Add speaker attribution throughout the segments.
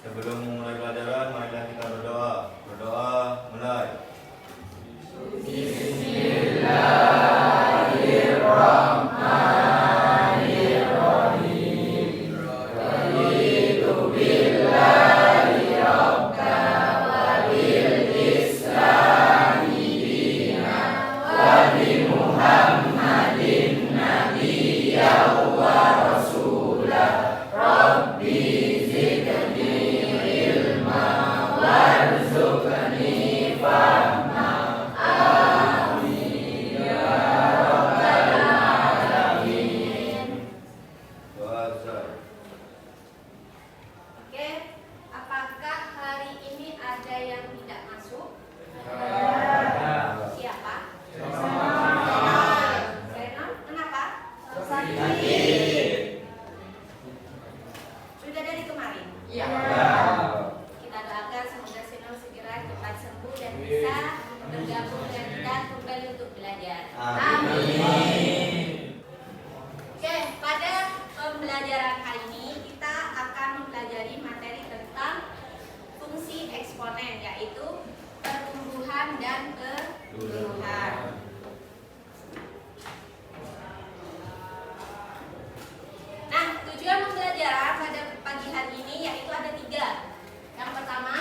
Speaker 1: Sebelum memulai pelajaran, marilah kita berdoa. Berdoa, mulai. Doa besar.
Speaker 2: Oke, apakah hari ini ada yang tidak masuk? Siapa? Zenon, kenapa? Sudah dari kemarin? Kita doakan semoga Zenon segera cepat sembuh dan bisa bergabung dengan kita kembali untuk belajar. Oke, pada pembelajaran kali ini kita akan mempelajari materi tentang fungsi eksponen, yaitu pertumbuhan dan pertumbuhan. Nah, tujuan pembelajaran pada pagi hari ini yaitu ada 3. Yang pertama,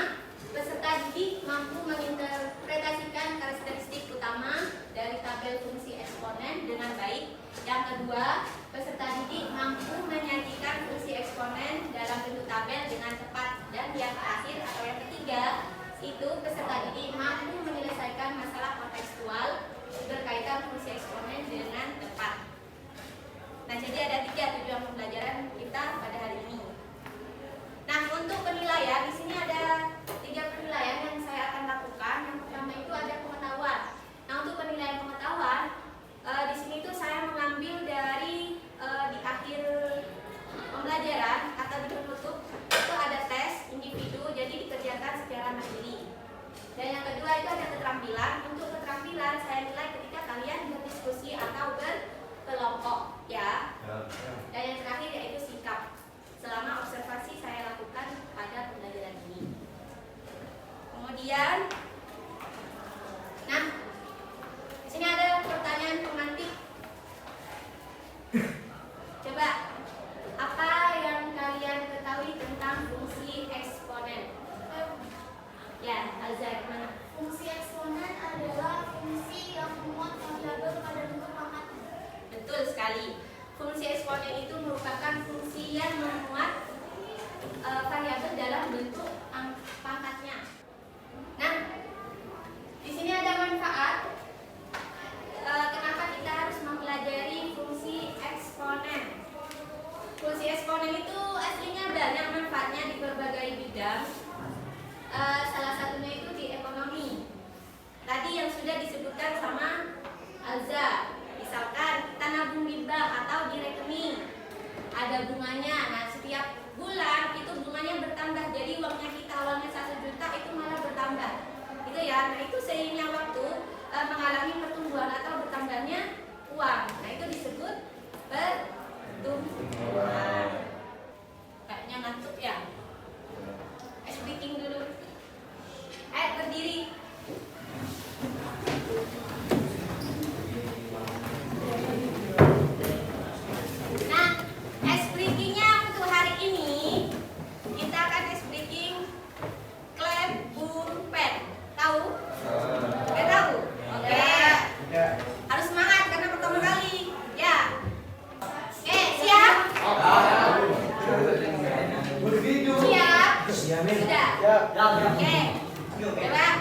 Speaker 2: peserta didik mampu menginterpretasikan karakteristik utama dari tabel fungsi eksponen dengan baik. Yang kedua, peserta didik mampu menyajikan fungsi eksponen dalam bentuk tabel dengan cepat. Dan yang terakhir atau yang ketiga, itu peserta didik mampu menyelesaikan masalah kontekstual berkaitan fungsi eksponen dengan tepat. Nah, jadi ada 3 tujuan pembelajaran kita pada hari ini. Nah, untuk penilaian, di sini ada 3 penilaian yang saya akan lakukan. Yang pertama itu ada pengetahuan. Nah, untuk penilaian pengetahuan, di sini itu saya mengambil dari di akhir pembelajaran atau di penutup itu ada tes individu, jadi dikerjakan secara mandiri. Dan yang kedua itu ada keterampilan. Untuk keterampilan saya nilai ketika kalian berdiskusi atau berkelompok, ya. Dan yang terakhir yaitu sikap selama observasi saya lakukan pada pembelajaran ini. Kemudian, nah, di sini ada pertanyaan pemantik. Coba, apa yang kalian ketahui tentang fungsi eksponen? Ya, Alza, gimana?
Speaker 3: Fungsi eksponen adalah fungsi yang memuat variabel pada bentuk pangkat.
Speaker 2: Betul sekali. Fungsi eksponen itu merupakan fungsi yang memuat variabel dalam bentuk pangkatnya. Nah, di sini ada manfaat. Kenapa kita harus mempelajari fungsi eksponen? Fungsi eksponen itu aslinya banyak manfaatnya di berbagai bidang. Salah satunya itu di ekonomi. Tadi yang sudah disebutkan sama Alza, misalkan kita nabung di bank atau di rekening, ada bunganya. Nah, setiap bulan itu bunganya bertambah. Jadi uangnya kita awalnya 1 juta itu malah bertambah. Gitu ya. Nah, itu seiringnya waktu mengalami pertumbuhan atau bertambahnya uang. Nah, itu disebut pertumbuhan. Kayaknya ngantuk ya. Ice breaking dulu. Berdiri. Nah, ice breaking-nya untuk hari ini kita akan ice breaking clap, boom, pen. Tahu? Nggak tahu? Oke. Harus semangat karena pertama kali. Ya. Oke, siap? Siap? Sudah? Oke. Coba. Clap.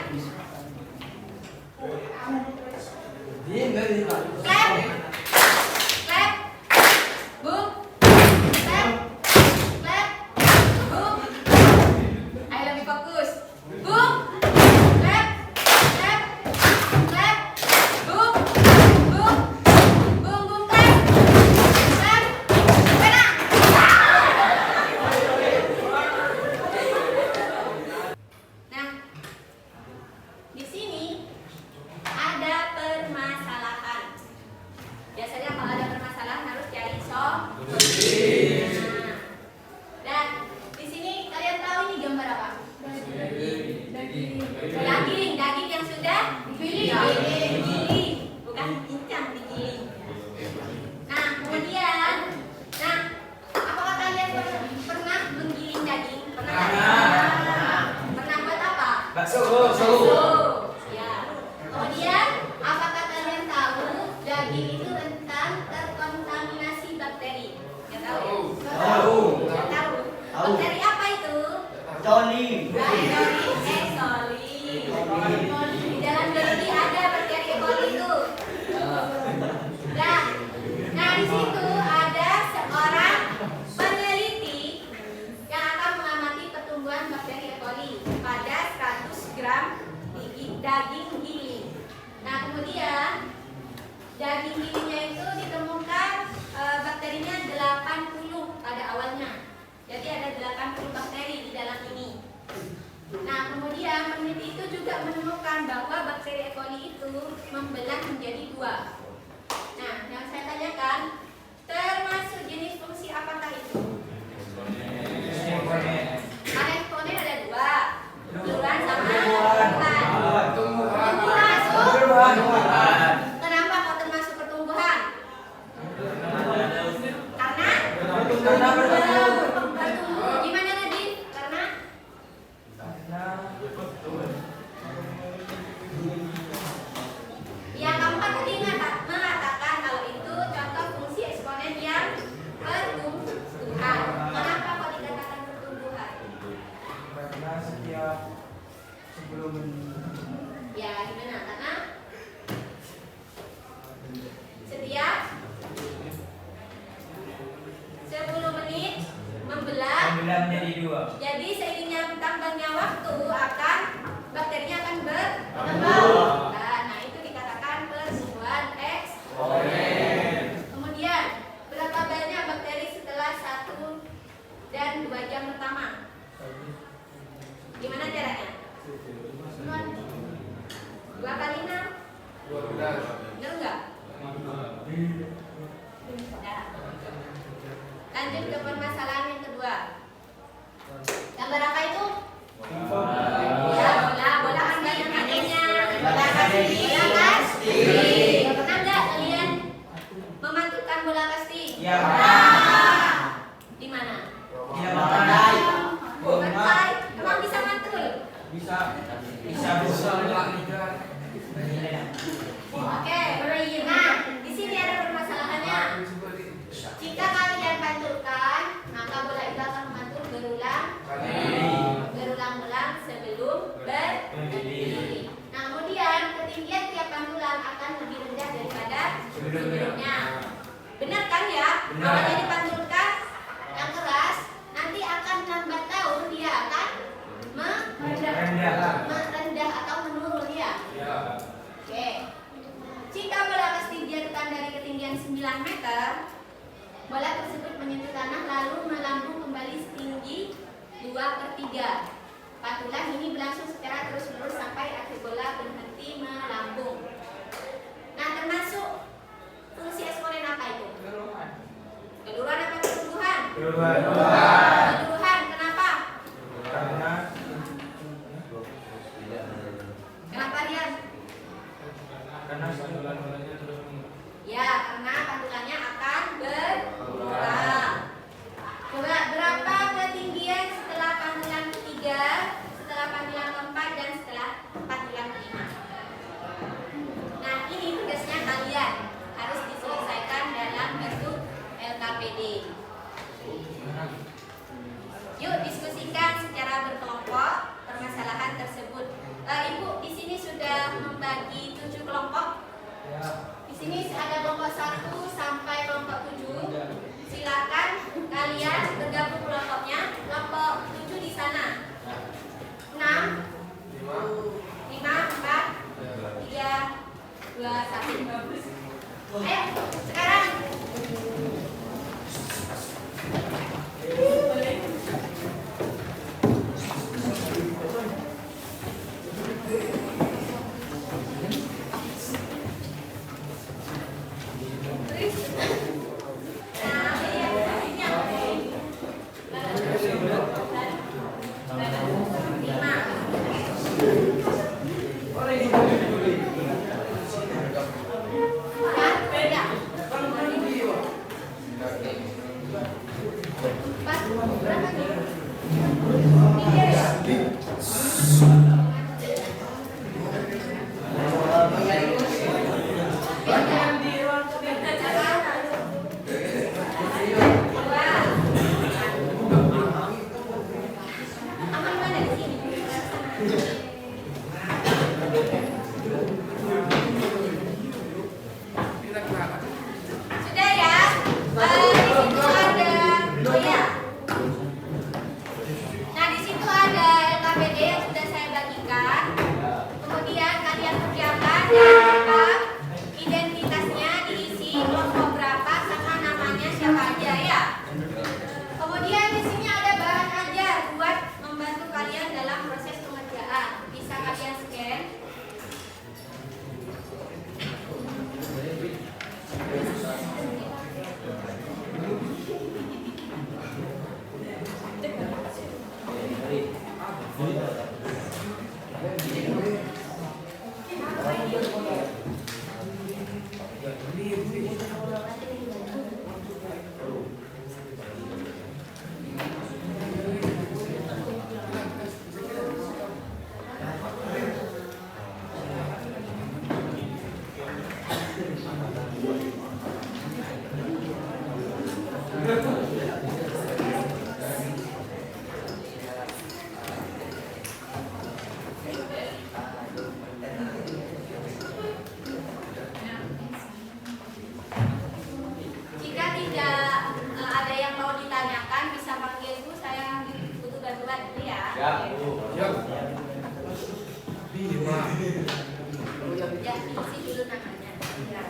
Speaker 2: Clap. Boom. Clap. Clap. Boom. Ayo lebih fokus. Boom. Clap. Clap. Clap. Boom. Boom. Boom, boom, clap. Clap. Menang. Nah, Ya. Kemudian, apakah kalian tahu daging itu rentan terkontaminasi bakteri? Nggak tahu ya? Nggak tahu. Bakteri apa itu?
Speaker 4: Coli.
Speaker 2: Di dalam biologi ada bakteri E. coli itu. Nah, di situ ada seorang peneliti yang akan mengamati pertumbuhan bakteri E. coli pada 100 gram daging giling. Nah, kemudian daging gilingnya itu ditemukan bakterinya 80 pada awalnya. Jadi ada 80 bakteri di dalam ini. Nah, kemudian peneliti itu juga menemukan bahwa bakteri E. coli itu membelah menjadi 2. Nah, yang saya tanyakan, termasuk jenis fungsi apakah itu? Karena eksponen ada 2, tumbuhan sama tumbuhan. Termasuk? Kenapa kok termasuk pertumbuhan? Karena bertumbuh. Gimana tadi? Karena yang keempat tadi mengatakan kalau itu contoh fungsi eksponen yang pertumbuhan. Kenapa kok dikatakan pertumbuhan?
Speaker 4: Karena setiap sebelum
Speaker 2: Ya, gimana? Karena setiap 10 menit membelah.
Speaker 4: menjadi 2.
Speaker 2: Jadi seiringnya bertambahnya waktu bakterinya akan berkembang. Nah, itu dikatakan pertumbuhan eksponen. Kemudian, berapa banyak bakteri setelah 1 dan 2 jam pertama? Gimana caranya? 2 kali 6? Bener nggak? Nah, lanjut ke permasalahan yang kedua. Gambar apa itu? Ya, bola kan banyak makanya. Bola kasti. Pernah nggak kalian memantulkan bola kasti?
Speaker 4: Ya.
Speaker 2: Di mana?
Speaker 4: Iya, pantai.
Speaker 2: Pantai. Emang bisa mantul?
Speaker 4: Bisa.
Speaker 2: Oke. Nah, di sini ada permasalahannya. Jika kalian pantulkan, maka bola itu akan memantul berulang-ulang sebelum berdiri. Nah, kemudian ketinggian tiap pantulan akan lebih rendah daripada sebelumnya. Benar kan ya? Awalnya dipantulkan yang keras, nanti akan lambat tahun dia akan merendah atau menurun ya. Oke. Jika bola kasti dijatuhkan dari ketinggian 9 meter, bola tersebut menyentuh tanah lalu melambung kembali setinggi 2/3. Pantulan ini berlangsung secara terus-menerus sampai akhir bola berhenti melambung. Nah, termasuk fungsi eksponen apa itu? Keluruhan apa pertumbuhan? Keluruhan. Kenapa? Kenapa dia? Ya, karena pantulannya akan berkurang. Coba berapa ketinggian setelah pantulan ketiga, setelah pantulan keempat, dan setelah pantulan kelima? Nah, ini tugasnya kalian harus diselesaikan dalam bentuk LKPD. Yuk diskusikan secara berkelompok permasalahan tersebut. Ibu di sini sudah membagi 7 kelompok. Di sini ada kelompok 1 sampai kelompok 7. Silakan kalian bergabung kelompoknya. Kelompok 7 di sana. 6 5 4 3 2 1. Ayo, sekarang. Berapa nih? 3 ya? Ya,
Speaker 1: Ya.
Speaker 2: ya isi dulu namanya. Ya.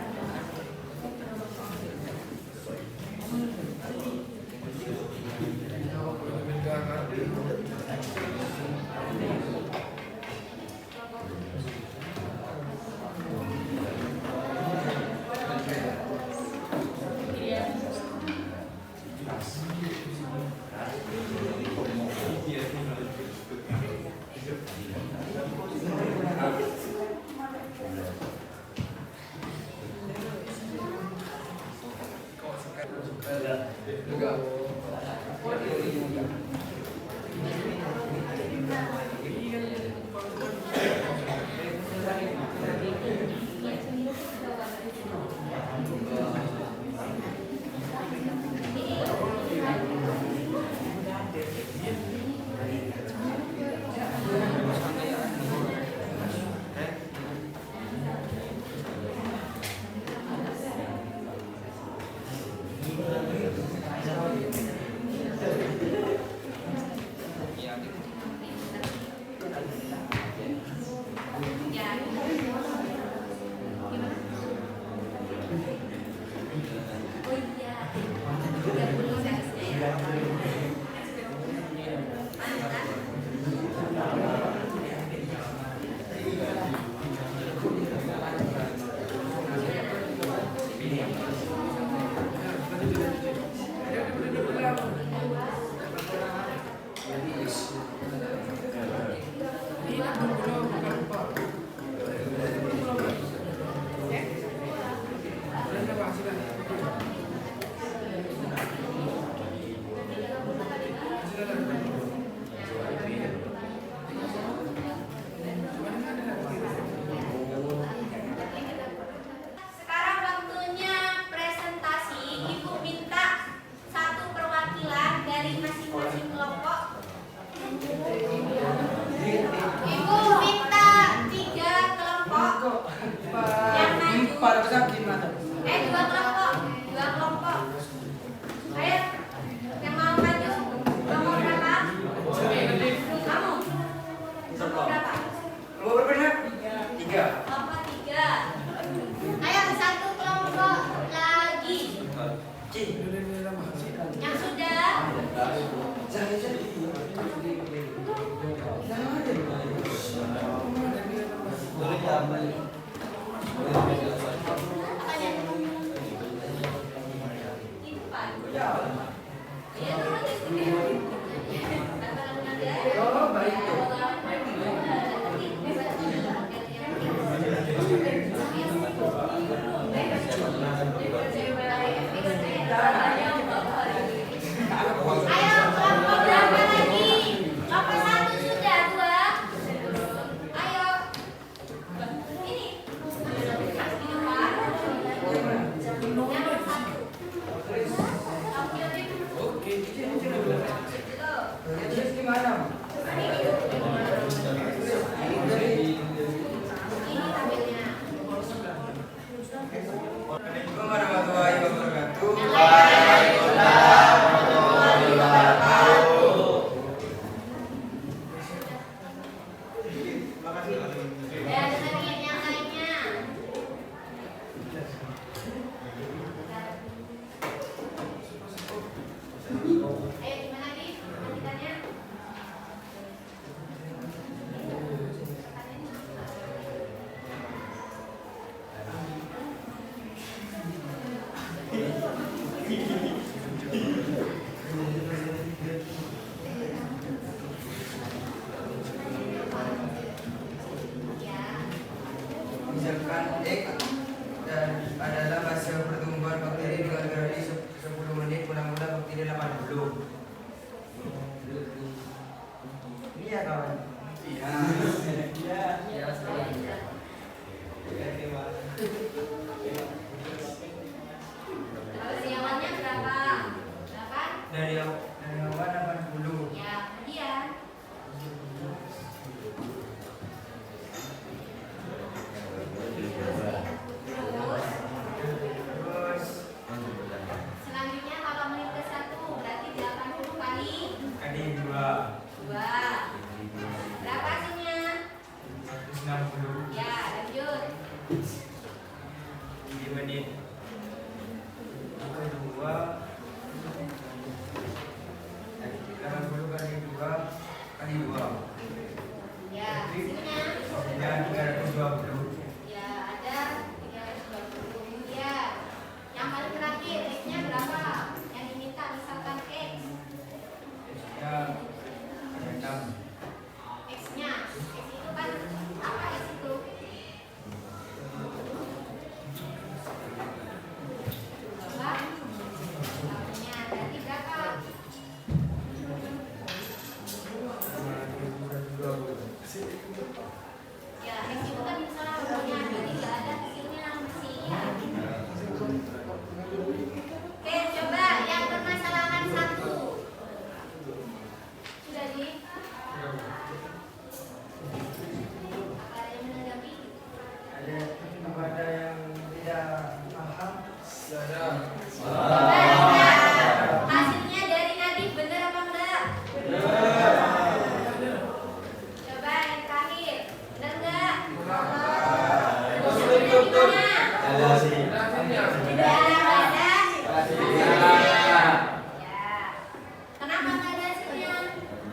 Speaker 2: Sekarang waktunya presentasi. Ibu minta satu perwakilan dari masing-masing kelompok. Ibu minta 3 kelompok yang maju. Dua kelompok. Ayo, yang mau maju. Kelompok berapa? Kamu? Kelompok berapa? Kelompok 3. Ayo satu kelompok lagi. Yang sudah. Itu Pak. Ya, turun di sini. Oh, baik. Ayo kelompok berapa lagi? Kelompok 1 sudah, 2. Ayo. Ini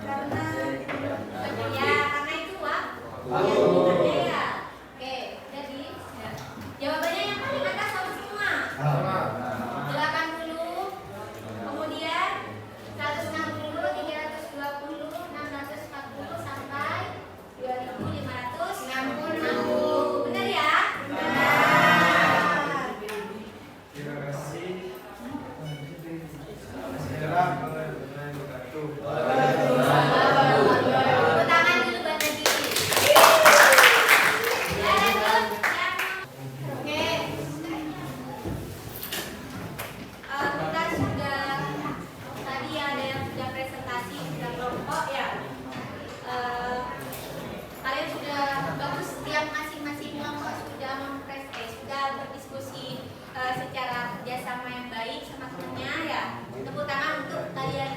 Speaker 2: Karena karena itu Wak. Jawabannya ya. Oke, jadi ya. Jawabannya yang paling atas sama semua. 80, kemudian 160, 320, 640 sampai 2560. Benar ya? Benar.
Speaker 4: Terima kasih.
Speaker 2: Tepuk tangan dulu buat Najib. Ya, lanjut. Oke. Kita sudah tadi ada yang sudah presentasi sudah kelompok ya. Kalian sudah bagus, setiap masing-masing kelompok sudah sudah berdiskusi secara kerjasama yang baik sama temennya ya. Tepuk tangan untuk kalian.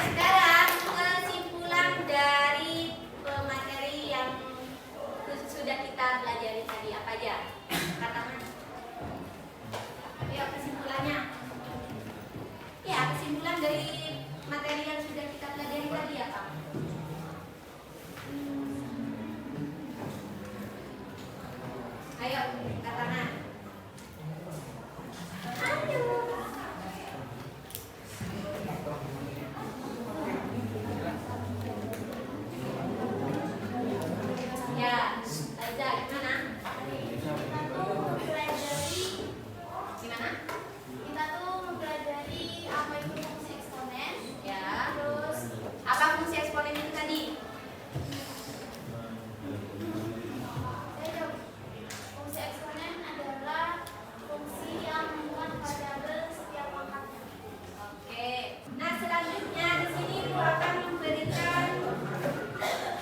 Speaker 2: Sekarang kesimpulan dari materi yang sudah kita pelajari tadi apa aja? Katakan. Ayo kesimpulannya. Ya, kesimpulan dari materi yang sudah kita pelajari tadi apa? Ayo, katakan. Ayo. Ya, Aiza, gimana?
Speaker 3: Kita tuh mempelajari
Speaker 2: Gimana?
Speaker 3: kita tuh mempelajari apa itu fungsi eksponen.
Speaker 2: Ya.
Speaker 3: Terus
Speaker 2: Apa fungsi eksponen itu tadi?
Speaker 3: fungsi eksponen adalah fungsi yang memuat variabel setiap pangkatnya.
Speaker 2: Oke. Nah, selanjutnya di sini Ibu akan memberikan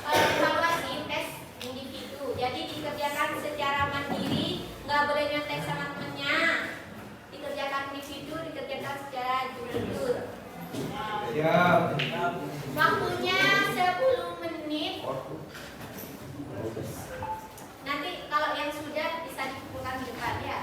Speaker 2: evaluasi tes individu. Jadi dikerjakan secara mandiri, nggak boleh nyontek sama temennya. Dikerjakan individu, dikerjakan secara jujur. Waktunya 10 menit. Nanti kalau yang sudah bisa dikumpulkan di depan ya.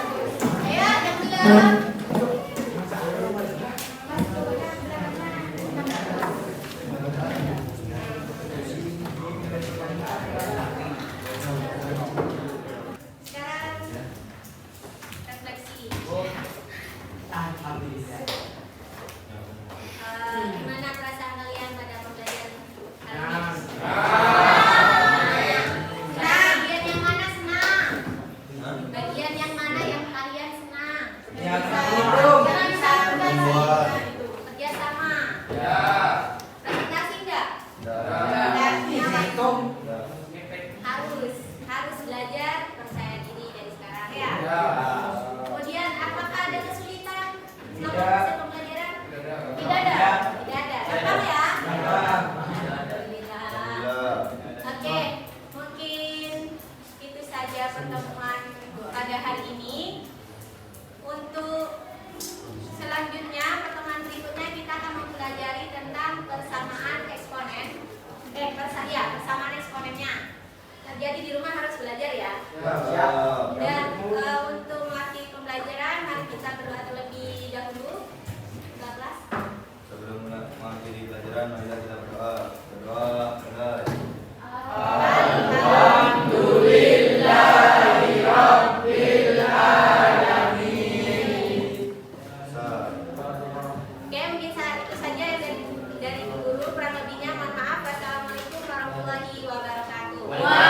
Speaker 2: Ayo, yang belum. Sekarang refleksi. Gimana perasaan kalian pada pembelajaran hari ini? Bagian yang mana senang? Bagian yang mana yang kalian senang?
Speaker 4: Yang beruntung.
Speaker 2: Kerja sama. Presentasi enggak?
Speaker 4: Hitung.
Speaker 2: Harus belajar percaya diri dari sekarang ya. Kemudian apakah ada kesulitan selama proses pembelajaran? Tidak ada. Tidak ada. Gampang ya? Alhamdulillah. Oke, mungkin itu saja pertemuan pada hari ini. Untuk selanjutnya, pertemuan berikutnya kita akan mempelajari tentang persamaan eksponen. Persamaan eksponennya. Nah, jadi di rumah harus belajar ya. Dan untuk melatih pembelajaran, mari kita berdoa terlebih dahulu. 12.
Speaker 1: Sebelum mengakhiri pelajaran, marilah kita berdoa. Berdoa, mulai.
Speaker 2: Oke, mungkin itu saja dari guru. Kurang lebihnya mohon maaf. Wassalamualaikum warahmatullahi wabarakatuh.